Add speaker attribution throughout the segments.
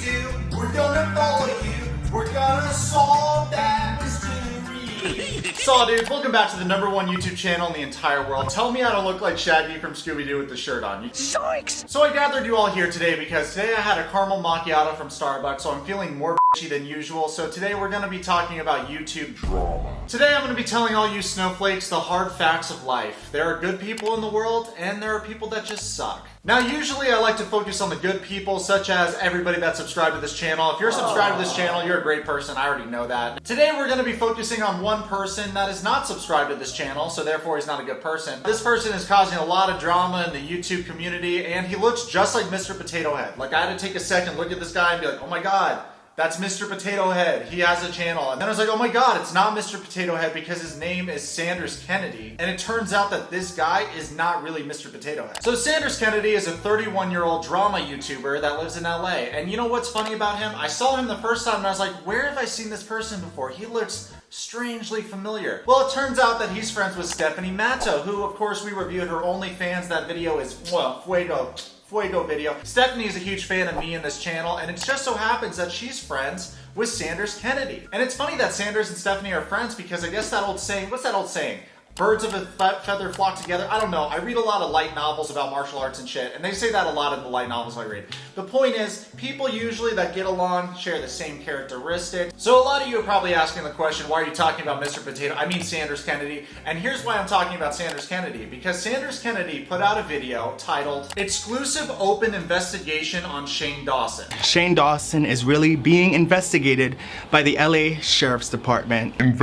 Speaker 1: do, we're gonna follow you. We're gonna solve that mystery. So dudes, welcome back to the #1 YouTube channel in the entire world. Tell me I don't look like Shaggy from Scooby-Doo with the shirt on. Yikes! So I gathered you all here today because today I had a caramel macchiato from Starbucks, so I'm feeling more bitchy than usual. So today we're gonna be talking about YouTube drama. Today I'm gonna be telling all you snowflakes the hard facts of life. There are good people in the world, and there are people that just suck. Now, usually I like to focus on the good people, such as everybody that's subscribed to this channel. If you're subscribed to this channel, you're a great person. I already know that. Today, we're going to be focusing on one person that is not subscribed to this channel, so therefore he's not a good person. This person is causing a lot of drama in the YouTube community, and he looks just like Mr. Potato Head. Like, I had to take a second, look at this guy, and be like, oh my god. That's Mr. Potato Head. He has a channel. And then I was like, oh my god, it's not Mr. Potato Head because his name is Sanders Kennedy. And it turns out that this guy is not really Mr. Potato Head. So Sanders Kennedy is a 31-year-old drama YouTuber that lives in LA. And you know what's funny about him? I saw him the first time and I was like, where have I seen this person before? He looks strangely familiar. Well, it turns out that he's friends with Stephanie Matto, who of course we reviewed her OnlyFans. That video is, well, Fuego video. Stephanie is a huge fan of me in this channel, and it just so happens that she's friends with Sanders Kennedy. And it's funny that Sanders and Stephanie are friends because I guess that old saying, what's that old saying? Birds of a feather flock together. I don't know. I read a lot of light novels about martial arts and shit, and they say that a lot in the light novels I read. The point is, people usually that get along share the same characteristics. So a lot of you are probably asking the question, why are you talking about Mr. Potato? I mean Sanders Kennedy. And here's why I'm talking about Sanders Kennedy. Because Sanders Kennedy put out a video titled, Exclusive Open Investigation on Shane Dawson.
Speaker 2: Shane Dawson is really being investigated by the LA Sheriff's Department.
Speaker 1: In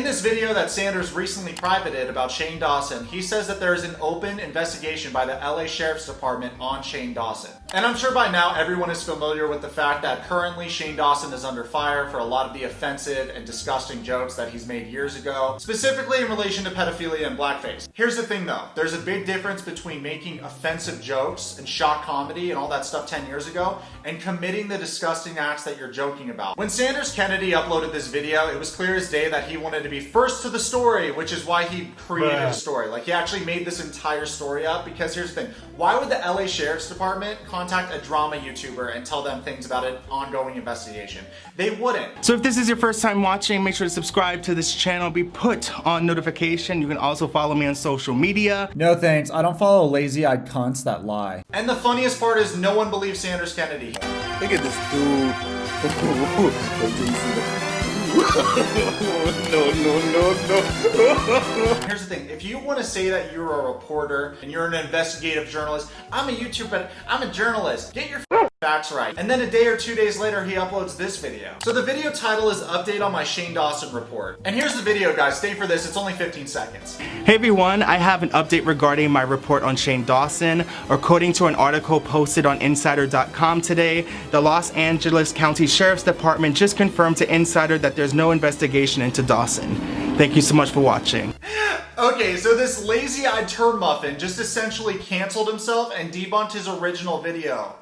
Speaker 1: this video that Sanders recently privated about Shane Dawson, he says that there is an open investigation by the LA Sheriff's Department on Shane Dawson. And I'm sure by now everyone is familiar with the fact that currently Shane Dawson is under fire for a lot of the offensive and disgusting jokes that he's made years ago, specifically in relation to pedophilia and blackface. Here's the thing though, there's a big difference between making offensive jokes and shock comedy and all that stuff 10 years ago and committing the disgusting acts that you're joking about. When Sanders Kennedy uploaded this video, it was clear as day that he wanted to be first to the story, which is why he created a story. Like, he actually made this entire story up because here's the thing. Why would the LA Sheriff's Department contact a drama YouTuber and tell them things about an ongoing investigation? They wouldn't.
Speaker 2: So if this is your first time watching, make sure to subscribe to this channel, be put on notification. You can also follow me on social media.
Speaker 3: No thanks, I don't follow lazy-eyed cunts that lie.
Speaker 1: And the funniest part is no one believes Sanders Kennedy.
Speaker 4: Look at this dude. No.
Speaker 1: Here's the thing, if you want to say that you're a reporter and you're an investigative journalist, I'm a YouTuber, but I'm a journalist. Get your facts right. And then a day or 2 days later, he uploads this video. So the video title is Update on My Shane Dawson Report. And here's the video, guys. Stay for this. It's only 15 seconds.
Speaker 2: Hey everyone, I have an update regarding my report on Shane Dawson. According to an article posted on Insider.com today, the Los Angeles County Sheriff's Department just confirmed to Insider that there's no investigation into Dawson. Thank you so much for watching.
Speaker 1: Okay, so this lazy-eyed turd muffin just essentially canceled himself and debunked his original video.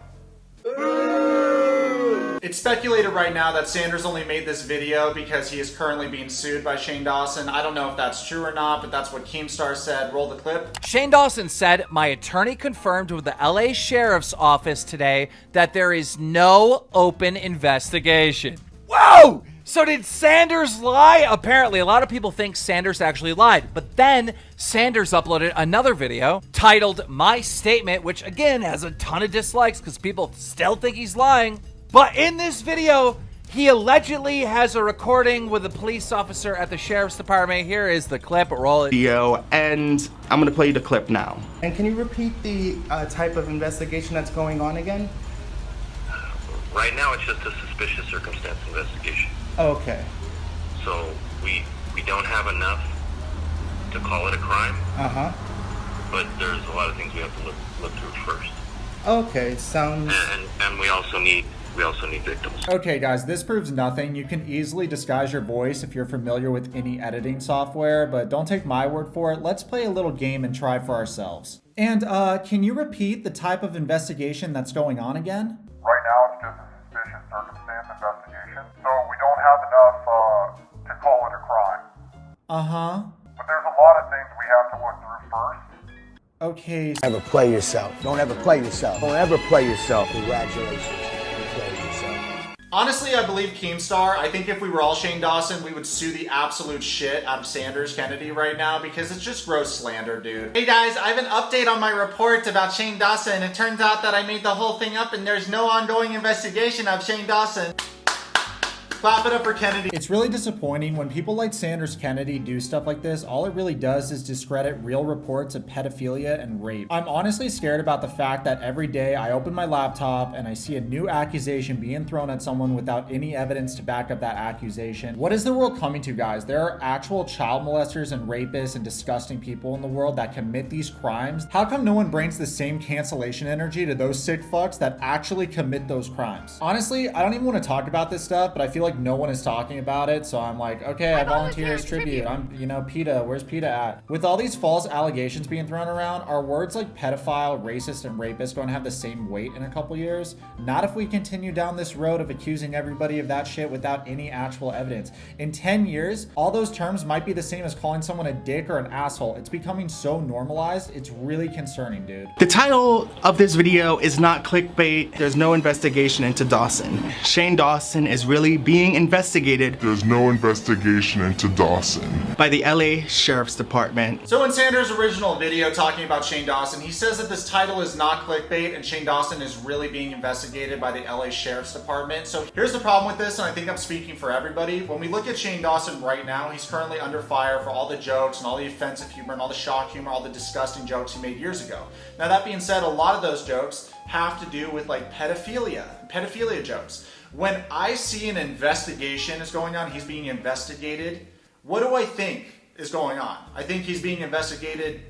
Speaker 1: It's speculated right now that Sanders only made this video because he is currently being sued by Shane Dawson. I don't know if that's true or not, but that's what Keemstar said. Roll the clip.
Speaker 5: Shane Dawson said, my attorney confirmed with the LA Sheriff's Office today that there is no open investigation. Whoa! So did Sanders lie? Apparently, a lot of people think Sanders actually lied. But then Sanders uploaded another video titled My Statement, which again has a ton of dislikes because people still think he's lying. But in this video, he allegedly has a recording with a police officer at the Sheriff's Department. Here is the clip. Roll it.
Speaker 2: Video, and I'm gonna play you the clip now. And can you repeat the type of investigation that's going on again?
Speaker 6: Right now, it's just a suspicious circumstance investigation.
Speaker 2: Okay.
Speaker 6: So we don't have enough to call it a crime. But there's a lot of things we have to look through first.
Speaker 2: Okay, sounds.
Speaker 6: And we also need victims.
Speaker 3: Okay guys, this proves nothing. You can easily disguise your voice if you're familiar with any editing software, but don't take my word for it. Let's play a little game and try for ourselves. And can you repeat the type of investigation that's going on again?
Speaker 7: Right now, it's just a suspicious circumstance investigation, so we don't have enough to call it a crime. But there's a lot of things we have to look through first.
Speaker 3: Okay.
Speaker 4: Never play yourself. Don't ever play yourself. Don't ever play yourself. Congratulations.
Speaker 1: Honestly, I believe Keemstar. I think if we were all Shane Dawson, we would sue the absolute shit out of Sanders Kennedy right now because it's just gross slander, dude. Hey guys, I have an update on my report about Shane Dawson. It turns out that I made the whole thing up and there's no ongoing investigation of Shane Dawson. Clap it up for Kennedy.
Speaker 3: It's really disappointing when people like Sanders Kennedy do stuff like this. All it really does is discredit real reports of pedophilia and rape. I'm honestly scared about the fact that every day I open my laptop and I see a new accusation being thrown at someone without any evidence to back up that accusation. What is the world coming to, guys? There are actual child molesters and rapists and disgusting people in the world that commit these crimes. How come no one brings the same cancellation energy to those sick fucks that actually commit those crimes? Honestly, I don't even want to talk about this stuff, but I feel like no one is talking about it, so I'm like, okay, I volunteer as tribute. I'm, PETA, where's PETA at? With all these false allegations being thrown around, are words like pedophile, racist, and rapist going to have the same weight in a couple years? Not if we continue down this road of accusing everybody of that shit without any actual evidence. In 10 years, all those terms might be the same as calling someone a dick or an asshole. It's becoming so normalized, it's really concerning, dude.
Speaker 2: The title of this video is not clickbait. There's no investigation into Dawson. Shane Dawson is really being investigated.
Speaker 8: There's no investigation into Dawson
Speaker 2: By the LA Sheriff's Department.
Speaker 1: So in Sanders' original video talking about Shane Dawson, he says that this title is not clickbait and Shane Dawson is really being investigated by the LA Sheriff's Department. So here's the problem with this, and I think I'm speaking for everybody. When we look at Shane Dawson right now, he's currently under fire for all the jokes and all the offensive humor and all the shock humor, all the disgusting jokes he made years ago. Now that being said, a lot of those jokes have to do with like pedophilia jokes. When I see an investigation is going on, he's being investigated, what do I think is going on? I think he's being investigated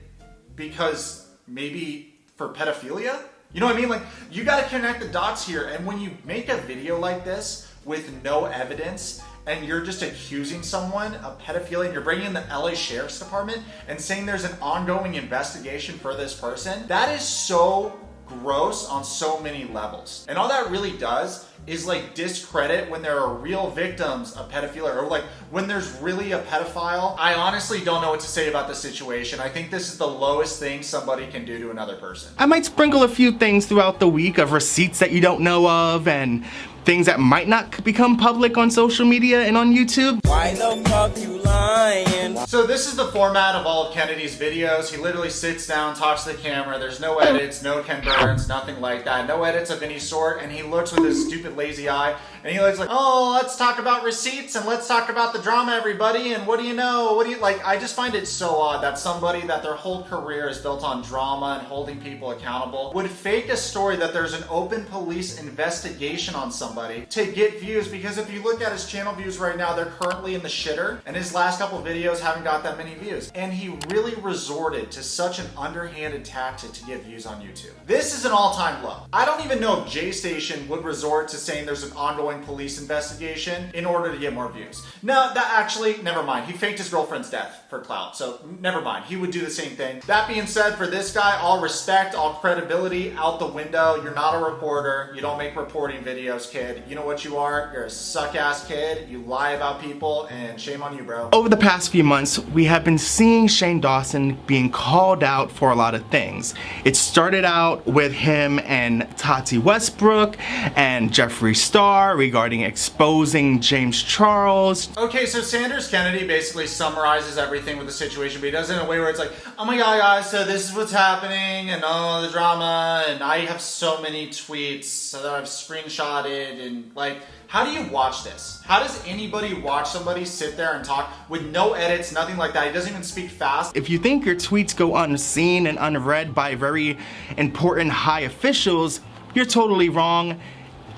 Speaker 1: because maybe for pedophilia? You know what I mean? Like, you gotta connect the dots here, and when you make a video like this with no evidence, and you're just accusing someone of pedophilia, and you're bringing in the LA Sheriff's Department and saying there's an ongoing investigation for this person, that is so gross on so many levels. And all that really does is like discredit when there are real victims of pedophilia, or like when there's really a pedophile. I honestly don't know what to say about the situation. I think this is the lowest thing somebody can do to another person.
Speaker 2: I might sprinkle a few things throughout the week of receipts that you don't know of and things that might not become public on social media and on YouTube.
Speaker 9: Why the fuck you lying?
Speaker 1: So this is the format of all of Kennedy's videos. He literally sits down, talks to the camera. There's no edits, no Ken Burns, nothing like that. No edits of any sort. And he looks with his stupid lazy eye. And he looks like, oh, let's talk about receipts and let's talk about the drama, everybody. And what do you know? What do you like? I just find it so odd that somebody that their whole career is built on drama and holding people accountable would fake a story that there's an open police investigation on somebody to get views. Because if you look at his channel views right now, they're currently in the shitter, and his last couple videos haven't got that many views. And he really resorted to such an underhanded tactic to get views on YouTube. This is an all-time low. I don't even know if J Station would resort to saying there's an ongoing police investigation in order to get more views. No, that actually, never mind. He faked his girlfriend's death for clout, so never mind. He would do the same thing. That being said, for this guy, all respect, all credibility out the window. You're not a reporter. You don't make reporting videos, kid. You know what you are? You're a suck-ass kid. You lie about people, and shame on you, bro.
Speaker 2: Over the past few months, we have been seeing Shane Dawson being called out for a lot of things. It started out with him and Tati Westbrook and Jeffree Star regarding exposing James Charles.
Speaker 1: Okay, so Sanders Kennedy basically summarizes everything with the situation, but he does it in a way where it's like, oh my god, guys, so this is what's happening, and oh, the drama, and I have so many tweets that I've screenshotted, and like, how do you watch this? How does anybody watch somebody sit there and talk with no edits, nothing like that? He doesn't even speak fast.
Speaker 2: If you think your tweets go unseen and unread by very important high officials, you're totally wrong.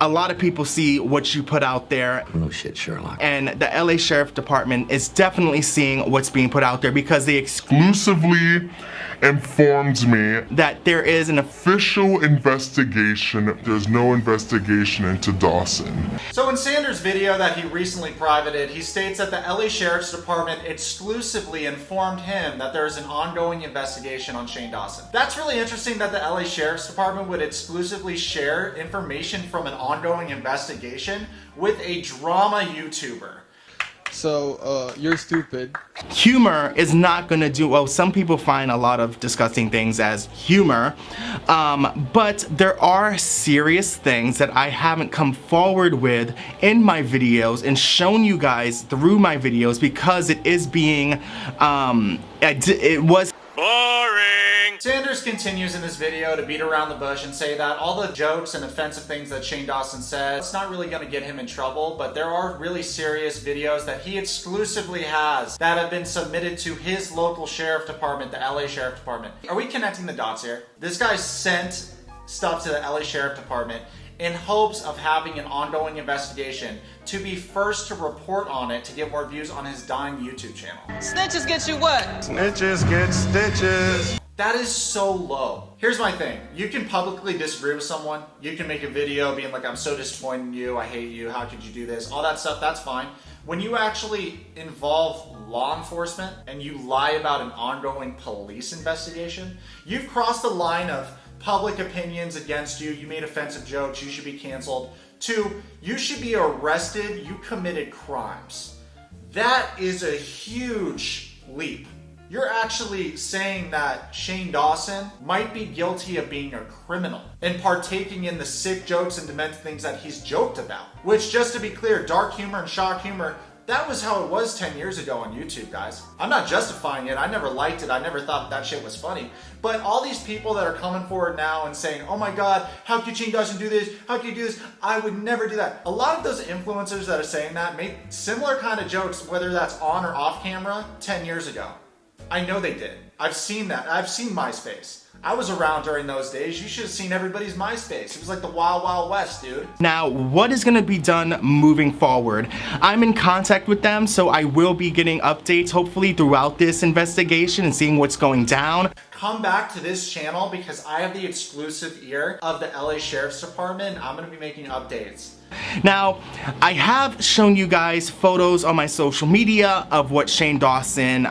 Speaker 2: A lot of people see what you put out there.
Speaker 10: No shit, Sherlock.
Speaker 2: And the LA Sheriff Department is definitely seeing what's being put out there because they
Speaker 8: exclusively informed me
Speaker 2: that there is an
Speaker 8: official investigation. There's no investigation into Dawson.
Speaker 1: So in Sanders' video that he recently privated, he states that the LA Sheriff's Department exclusively informed him that there is an ongoing investigation on Shane Dawson. That's really interesting that the LA Sheriff's Department would exclusively share information from an ongoing investigation with a drama YouTuber.
Speaker 10: So, you're stupid.
Speaker 2: Humor is not gonna do, well, some people find a lot of disgusting things as humor, but there are serious things that I haven't come forward with in my videos and shown you guys through my videos because it is being, it was
Speaker 1: boring. Sanders continues in this video to beat around the bush and say that all the jokes and offensive things that Shane Dawson said, it's not really gonna get him in trouble, but there are really serious videos that he exclusively has that have been submitted to his local sheriff department, the LA Sheriff Department. Are we connecting the dots here? This guy sent stuff to the LA Sheriff Department in hopes of having an ongoing investigation to be first to report on it to get more views on his dying YouTube channel.
Speaker 9: Snitches get you what?
Speaker 8: Snitches get stitches.
Speaker 1: That is so low. Here's my thing. You can publicly disagree with someone. You can make a video being like, I'm so disappointed in you, I hate you, how could you do this? All that stuff, that's fine. When you actually involve law enforcement and you lie about an ongoing police investigation, you've crossed the line of public opinions against you, you made offensive jokes, you should be canceled, to you should be arrested, you committed crimes. That is a huge leap. You're actually saying that Shane Dawson might be guilty of being a criminal and partaking in the sick jokes and demented things that he's joked about. Which, just to be clear, dark humor and shock humor, that was how it was 10 years ago on YouTube, guys. I'm not justifying it. I never liked it. I never thought that shit was funny. But all these people that are coming forward now and saying, oh my God, how could Shane Dawson do this? How could you do this? I would never do that. A lot of those influencers that are saying that made similar kind of jokes, whether that's on or off camera, 10 years ago. I know they did. I've seen that. I've seen MySpace. I was around during those days. You should have seen everybody's MySpace. It was like the Wild Wild West, dude.
Speaker 2: Now, what is gonna be done moving forward? I'm in contact with them, so I will be getting updates hopefully throughout this investigation and seeing what's going down.
Speaker 1: Come back to this channel because I have the exclusive ear of the LA Sheriff's Department. I'm gonna be making updates.
Speaker 2: Now, I have shown you guys photos on my social media of what Shane Dawson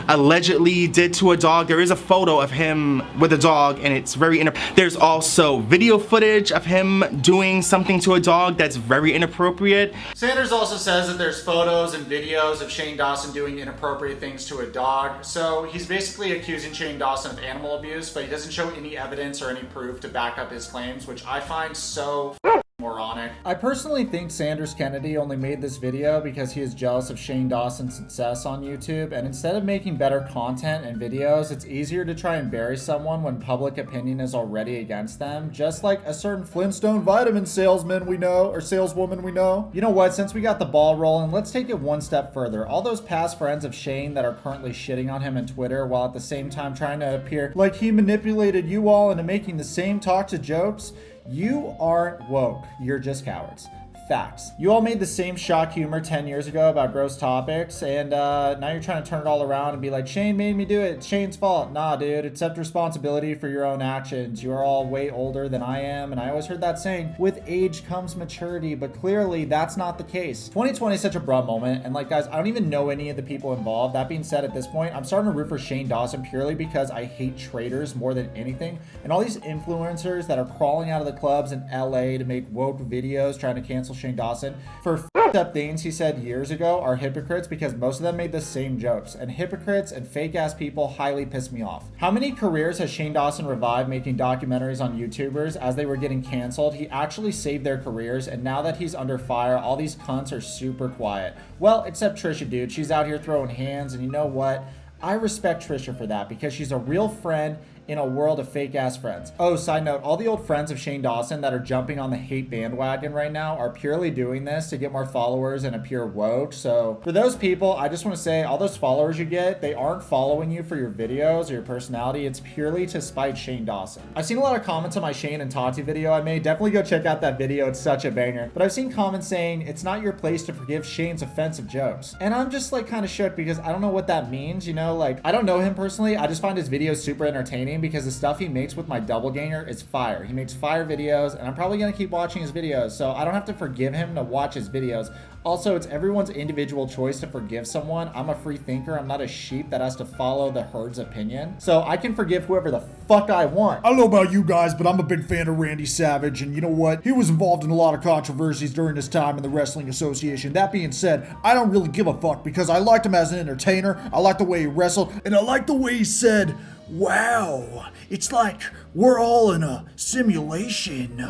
Speaker 2: allegedly did to a dog. There is a photo of him with a dog and it's very there's also video footage of him doing something to a dog that's very inappropriate.
Speaker 1: Sanders also says that there's photos and videos of Shane Dawson doing inappropriate things to a dog. So he's basically accusing Shane Dawson of animal abuse, but he doesn't show any evidence or any proof to back up his claims, which I find so moronic.
Speaker 3: I personally think Sanders Kennedy only made this video because he is jealous of Shane Dawson's success on YouTube, and instead of making better content and videos, it's easier to try and bury someone when public opinion is already against them, just like a certain Flintstone vitamin salesman we know, or saleswoman we know. You know what, since we got the ball rolling, let's take it one step further. All those past friends of Shane that are currently shitting on him on Twitter while at the same time trying to appear like he manipulated you all into making the same toxic jokes, you aren't woke, you're just cowards. Facts. You all made the same shock humor 10 years ago about gross topics, and now you're trying to turn it all around and be like, Shane made me do it, it's Shane's fault. Nah, dude, accept responsibility for your own actions. You're all way older than I am, and I always heard that saying, with age comes maturity, but clearly that's not the case. 2020 is such a broad moment, and like, guys, I don't even know any of the people involved. That being said, at this point, I'm starting to root for Shane Dawson purely because I hate traitors more than anything, and all these influencers that are crawling out of the clubs in LA to make woke videos trying to cancel Shane Dawson for f***ed up things he said years ago are hypocrites because most of them made the same jokes, and hypocrites and fake ass people highly piss me off. How many careers has Shane Dawson revived making documentaries on YouTubers as they were getting canceled? He actually saved their careers, and now that he's under fire, all these cunts are super quiet. Well, except Trisha, dude. She's out here throwing hands, and you know what? I respect Trisha for that because she's a real friend in a world of fake ass friends. Oh, side note, all the old friends of Shane Dawson that are jumping on the hate bandwagon right now are purely doing this to get more followers and appear woke. So for those people, I just want to say all those followers you get, they aren't following you for your videos or your personality. It's purely to spite Shane Dawson. I've seen a lot of comments on my Shane and Tati video I made. Definitely go check out that video. It's such a banger. But I've seen comments saying it's not your place to forgive Shane's offensive jokes. And I'm just like kind of shook because I don't know what that means. You know, like I don't know him personally. I just find his videos super entertaining. waiting because the stuff he makes with my doppelganger is fire. He makes fire videos, and I'm probably gonna keep watching his videos, so I don't have to forgive him to watch his videos. Also, it's everyone's individual choice to forgive someone. I'm a free thinker. I'm not a sheep that has to follow the herd's opinion. So I can forgive whoever the fuck I want.
Speaker 11: I don't know about you guys, but I'm a big fan of Randy Savage, and you know what? He was involved in a lot of controversies during his time in the Wrestling Association. That being said, I don't really give a fuck because I liked him as an entertainer. I liked the way he wrestled, and I liked the way he said, "Wow, it's like we're all in a simulation.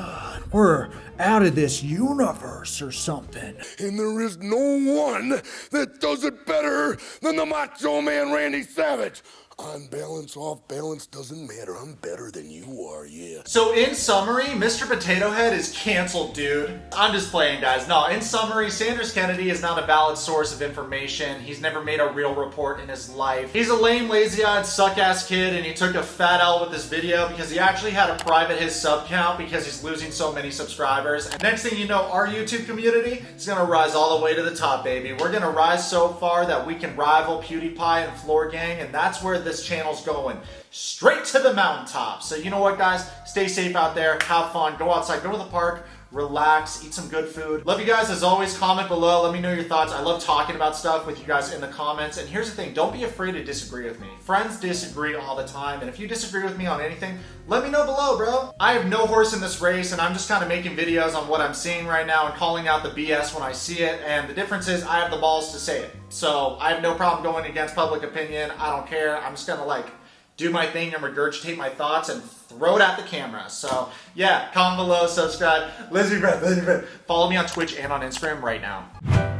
Speaker 11: We're out of this universe or something."
Speaker 4: And there is no one that does it better than the Macho Man Randy Savage. On balance, off balance, doesn't matter. I'm better than you are, yeah.
Speaker 1: So in summary, Mr. Potato Head is canceled, dude. I'm just playing, guys. No, in summary, Sanders Kennedy is not a valid source of information. He's never made a real report in his life. He's a lame, lazy-eyed, suck-ass kid, and he took a fat L with this video because he actually had to private his sub count because he's losing so many subscribers. And next thing you know, our YouTube community is gonna rise all the way to the top, baby. We're gonna rise so far that we can rival PewDiePie and Floor Gang, and that's where this channel's going, straight to the mountaintop. So you know what, guys? Stay safe out there, have fun, go outside, go to the park, relax, eat some good food. Love you guys. As always, comment below, let me know your thoughts. I love talking about stuff with you guys in the comments. And here's the thing, don't be afraid to disagree with me. Friends disagree all the time, and if you disagree with me on anything, let me know below, bro. I have no horse in this race, and I'm just kind of making videos on what I'm seeing right now and calling out the BS when I see it, and the difference is I have the balls to say it. So I have no problem going against public opinion. I don't care. I'm just gonna like do my thing and regurgitate my thoughts and throw it at the camera. So yeah, comment below, subscribe. Lizzie Red. Follow me on Twitch and on Instagram right now.